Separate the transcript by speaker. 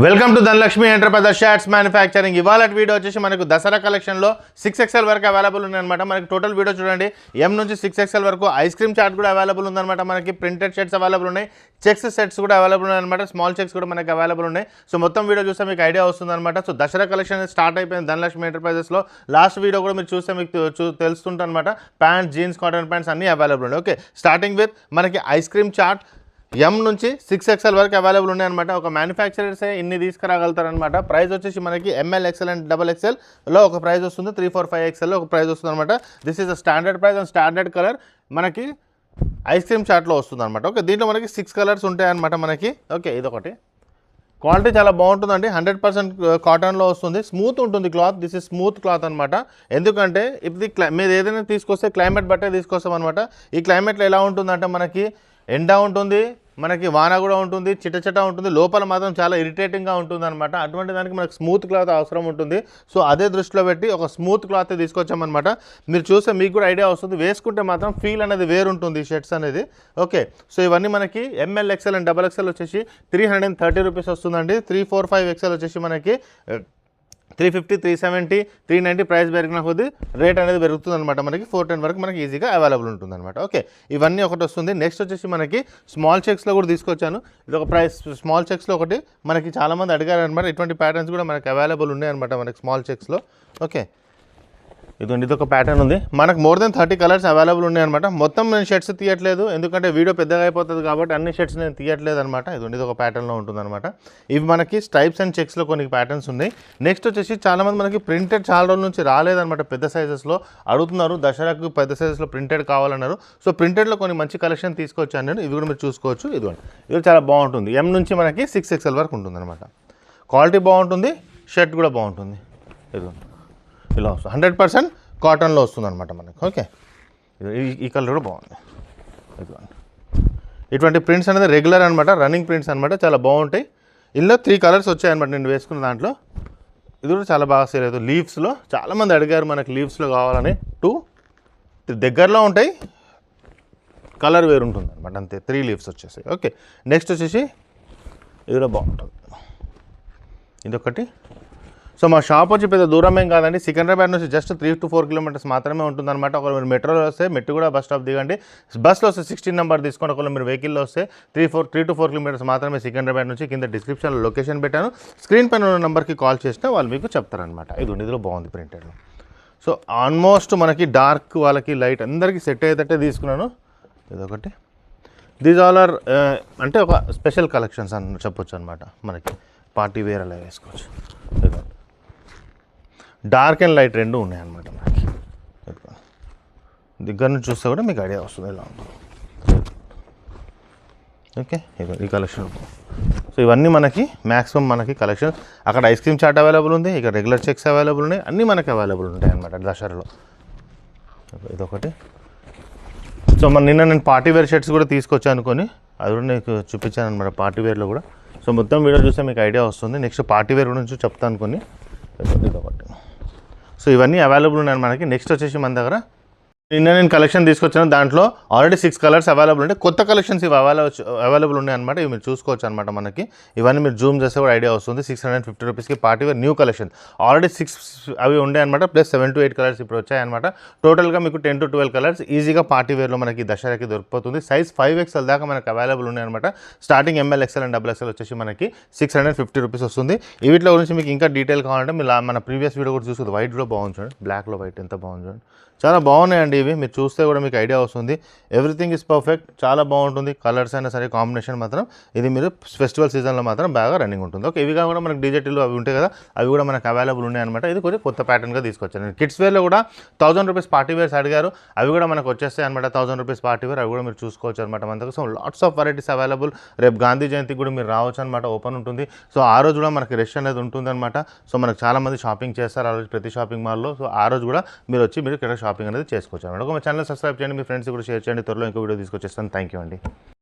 Speaker 1: Welcome to Dhanalakshmi enterprises shirts manufacturing. ఇవాళ video వచ్చేసి మనకు దసరా కలెక్షన్లో 6XL వరకు అవైలబుల్ ఉన్నాయన్నమాట. మనకి టోటల్ వీడియో చూడండి, M నుంచి 6XL వరకు ఐస్ క్రీమ్ చార్ట్ కూడా అవైలబుల్ ఉందన్నమాట. మనకి ప్రింటెడ్ షర్ట్స్ అవైలబుల్ ఉన్నాయి, చెక్స్ సెట్స్ కూడా అవైలబుల్ ఉన్నాయన్నమాట. స్మాల్ చెక్స్ కూడా మనకి అవైలబుల్ ఉన్నాయి. సో మొత్తం వీడియో చూస్తే మీకు ఐడియా వస్తుందన్నమాట. సో దసరా కలెక్షన్ స్టార్ట్ అయిపోయింది ధనలక్ష్మి ఎంటర్ప్రైజెస్లో. లాస్ట్ వీడియో కూడా మీరు చూస్తే మీకు తెలుస్తుందన్నమాట. ప్యాంట్స్, జీన్స్, కాటన్ ప్యాంట్స్ అన్నీ అవైలబుల్ ఉన్నాయి. ఓకే, స్టార్టింగ్ విత్ మనకి ఐస్ క్రీమ్ చార్ట్ M నుంచి 6XL వరకు అవైలబుల్ ఉన్నాయన్నమాట. ఒక మ్యానుఫ్యాక్చరర్సే ఇన్ని తీసుకురాగలుగుతారనమాట. ప్రైస్ వచ్చేసి మనకి ML, XL అండ్ XXLలో ఒక ప్రైస్ వస్తుంది, 3, 4, 5XLలో ఒక ప్రైస్ వస్తుంది అనమాట. This is the standard price and standard colour మనకి ఐస్ క్రీమ్ చార్ట్లో వస్తుంది అనమాట. ఓకే, దీంట్లో మనకి 6 కలర్స్ ఉంటాయన్నమాట మనకి. ఓకే, ఇదొకటి క్వాలిటీ చాలా బాగుంటుందండి. 100% కాటన్లో వస్తుంది, స్మూత్ ఉంటుంది cloth. This is smooth cloth అనమాట. ఎందుకంటే ఇది మీరు ఏదైనా తీసుకొస్తే క్లైమేట్ బట్టే తీసుకొస్తాం అనమాట. ఈ క్లైమేట్లో ఎలా ఉంటుందంటే మనకి ఎండ ఉంటుంది, మనకి వాన కూడా ఉంటుంది, చిటచిట ఉంటుంది, లోపల మాత్రం చాలా ఇరిటేటింగ్గా ఉంటుంది అనమాట. అటువంటి దానికి మనకు స్మూత్ క్లాత్ అవసరం ఉంటుంది. సో అదే దృష్టిలో పెట్టి ఒక స్మూత్ క్లాత్ తీసుకొచ్చామన్నమాట. మీరు చూస్తే మీకు కూడా ఐడియా వస్తుంది, వేసుకుంటే మాత్రం ఫీల్ అనేది వేరుంటుంది ఈ షర్ట్స్ అనేది. ఓకే, సో ఇవన్నీ మనకి ML, XL అండ్ XXL వచ్చేసి 330 రూపీస్ వస్తుందండి. 3, 4, 5XL వచ్చేసి మనకి 350, 370, 390 ప్రైస్ పెరిగిన కొద్దీ రేట్ అనేది పెరుగుతుంది అనమాట. మనకి 410 వరకు మనకి ఈజీగా అవైలబుల్ ఉంటుంది అనమాట. ఓకే, ఇవన్నీ ఒకటి వస్తుంది. నెక్స్ట్ వచ్చేసి మనకి స్మాల్ చెక్స్లో కూడా తీసుకొచ్చాను. ఇది ఒక ప్రైస్ స్మాల్ చెక్స్లో ఒకటి మనకి చాలామంది అడిగారు అనమాట. ఇటువంటి ప్యాటర్న్స్ కూడా మనకి అవైలబుల్ ఉన్నాయి అనమాట మనకి స్మాల్ చెక్స్లో. ఓకే, ఇది ఒక ప్యాటర్న్ ఉంది. మనకు మోర్ దెన్ 30 కలర్స్ అవైలబుల్ ఉన్నాయన్నమాట. మొత్తం నేను షర్ట్స్ తీయట్లేదు, ఎందుకంటే వీడియో పెద్దగా అయిపోతుంది కాబట్టి అన్ని షర్ట్స్ నేను తీయట్లేదు అనమాట. ఇది ఒక ప్యాటర్న్లో ఉంటుందన్నమాట. ఇవి మనకి స్ట్రైప్స్ అండ్ చెక్స్లో కొన్ని ప్యాటర్న్స్ ఉన్నాయి. నెక్స్ట్ వచ్చేసి చాలామంది మనకి ప్రింటెడ్ చాలా రోజుల నుంచి రాలేదన్నమాట. పెద్ద సైజెస్లో అడుగుతున్నారు, దసరాకు పెద్ద సైజెస్లో ప్రింటెడ్ కావాలన్నారు. సో ప్రింటెడ్లో కొన్ని మంచి కలెక్షన్ తీసుకొచ్చాను నేను. ఇవి కూడా మీరు చూసుకోవచ్చు. ఇది చాలా బాగుంటుంది. M నుంచి మనకి 6XL వరకు ఉంటుంది అనమాట. క్వాలిటీ బాగుంటుంది, షర్ట్ కూడా బాగుంటుంది. ఇలా వస్తుంది, 100% కాటన్లో వస్తుంది అనమాట మనకి. ఓకే, ఈ కలర్ కూడా బాగుంది. ఇటువంటి ప్రింట్స్ అనేది రెగ్యులర్ అనమాట, రన్నింగ్ ప్రింట్స్ అనమాట, చాలా బాగుంటాయి. ఇందులో 3 కలర్స్ వచ్చాయన్నమాట నేను వేసుకున్న దాంట్లో. ఇది కూడా చాలా బాగా సేల్ అవుతుంది. లీవ్స్లో చాలామంది అడిగారు మనకి లీవ్స్లో కావాలని. 2 దగ్గరలో ఉంటాయి, కలర్ వేరు ఉంటుంది అనమాట, అంతే. 3 లీవ్స్ వచ్చేసాయి. ఓకే, నెక్స్ట్ వచ్చేసి ఇది కూడా బాగుంటుంది. ఇదొకటి. సో మా షాప్ వచ్చి పెద్ద దూరం ఏం కాదండి, సికింద్రాబాద్ నుంచి జస్ట్ 3 to 4 కిలోమీటర్స్ మాత్రమే ఉంటుందన్నమాట. ఒకవేళ మీరు మెట్రోలో వస్తే మెట్టుగూడ బస్ స్టాప్ దిగండి, బస్లో వస్తే 16 నెంబర్ తీసుకోండి. ఒకవేళ మీరు వెహికల్లో వస్తే 3 to 4 కిలోమీటర్స్ మాత్రమే సికింద్రాబాద్ నుంచి. కింద డిస్క్రిప్షన్లో లొకేషన్ పెట్టాను, స్క్రీన్ పైన ఉన్న నెంబర్కి కాల్ చేసినా వాళ్ళు మీకు చెప్తారనమాట. ఇదిలో బాగుంది ప్రింటెడ్లో. సో ఆల్మోస్ట్ మనకి డార్క్ వాళ్ళకి లైట్ అందరికీ సెట్ అయ్యేటట్టే తీసుకున్నాను. ఇదొకటి. దీస్ ఆల్ ఆర్ అంటే ఒక స్పెషల్ కలెక్షన్స్ అని చెప్పొచ్చు అనమాట. మనకి పార్టీ వేర్ అలా వేసుకోవచ్చు. డార్క్ అండ్ లైట్ రెండు ఉన్నాయన్నమాట మనకి. దగ్గర నుంచి చూస్తే కూడా మీకు ఐడియా వస్తుంది ఎలా ఉంటుంది. ఓకే, ఈ కలెక్షన్. సో ఇవన్నీ మనకి మ్యాక్సిమం మనకి కలెక్షన్. అక్కడ ఐస్ క్రీమ్ చాట్ అవైలబుల్ ఉంది, ఇక్కడ రెగ్యులర్ చెక్స్ అవైలబుల్ ఉన్నాయి, అన్నీ మనకి అవైలబుల్ ఉంటాయి అన్నమాట దసరాలో. ఇదొకటి. సో నిన్న నేను పార్టీ వేర్ షర్ట్స్ కూడా తీసుకొచ్చాను అనుకొని అది కూడా నీకు చూపించాను అనమాట, పార్టీ వేర్లో కూడా. సో మొత్తం వీడియో చూస్తే మీకు ఐడియా వస్తుంది. నెక్స్ట్ పార్టీ వేర్ గురించి చెప్తాను అనుకొని. ఇదొకటి. సో ఇవన్నీ అవైలబుల్ ఉన్నాయి మనకి. నెక్స్ట్ వచ్చేసి మన దగ్గర నిన్న నేను కలెక్షన్ తీసుకొచ్చాను, దాంట్లో ఆల్రెడీ 6 కలర్స్ అవైలబుల్ ఉంటాయి. కొత్త కలెక్షన్స్ ఇవి అవైలబుల్ ఉన్నాయి అనమాట. ఇవి మీరు చూసుకోవచ్చు అనమాట మనకి. ఇవన్నీ మీరు జూమ్ చేస్తే కూడా ఐడియా వస్తుంది. 650 రూపీస్కి party wear new collection. Already 6 అవి ఉండే అనమాట, ప్లస్ 7 to 8 కలర్స్ ఇప్పుడు వచ్చాయన్నమాట. టోటల్గా మీకు 10 to 12 కలర్స్ ఈజీగా పార్టీ వేర్లో మనకి దసరాకి దొరికిపోతుంది. సైజ్ 5XL దాకా మనకి అవైలబుల్ ఉన్నాయి అనమాట. Starting ML, XL and XXL వచ్చేసి మనకి 650 రూపీస్ వస్తుంది. వీటిలో గురించి మీకు ఇంకా డీటెయిల్ కావాలంటే మీరు మన ప్రీవియస్ వీడియో కూడా చూస్తుంది. వైట్ కూడా బాగుంది చూడండి, బ్లాక్లో వైట్ ఎంత బాగుంది చూడండి, చాలా బాగున్నాయండి ఇవి. మీరు చూస్తే కూడా మీకు ఐడియా వస్తుంది. ఎవ్రీథింగ్ ఈజ్ పర్ఫెక్ట్, చాలా బాగుంటుంది. కలర్స్ అయినా సరే, కాంబినేషన్ మాత్రం ఇది మీరు ఫెస్టివల్ సీజన్లో మాత్రం బాగా రన్నింగ్ ఉంటుంది. ఓకే, ఇవి కూడా మనకి డిజిటల్ అవి ఉంటాయి కదా, అవి కూడా మనకు అవైలబుల్ ఉన్నాయి అనమాట. ఇది కొంచెం కొత్త ప్యాటర్న్గా తీసుకొచ్చాను. కిడ్స్ వేర్లో కూడా 1000 రూపీస్ పార్టీ వేర్స్ అడిగారు, అవి కూడా మనకు వచ్చేస్తాయి అనమాట. 1000 రూపీస్ పార్టీ వేర్, అవి కూడా మీరు చూసుకోవచ్చు అనమాట మన దగ్గర. So lots of varieties available. రేపు గాంధీ జయంతికి కూడా మీరు రావచ్చు అనమాట, ఓపెన్ ఉంటుంది. సో ఆ రోజు కూడా మనకి రష్ అనేది ఉంటుంది అనమాట. సో మనకు చాలామంది షాపింగ్ చేస్తారు ఆ రోజు ప్రతి షాపింగ్ మాల్లో. సో ఆ రోజు కూడా మీరు వచ్చి మీరు ఇక్కడ షాపింగ్ అనేది చేసుకోవచ్చు అనమాట. ఒక ఛానల్ సబ్స్క్రైబ్ చేయండి, మీ ఫ్రెండ్స్ కూడా షేర్ చేయండి. త్వరలో ఇంకో వీడియో తీసుకొచ్చేస్తాను. థ్యాంక్ యూ అండి.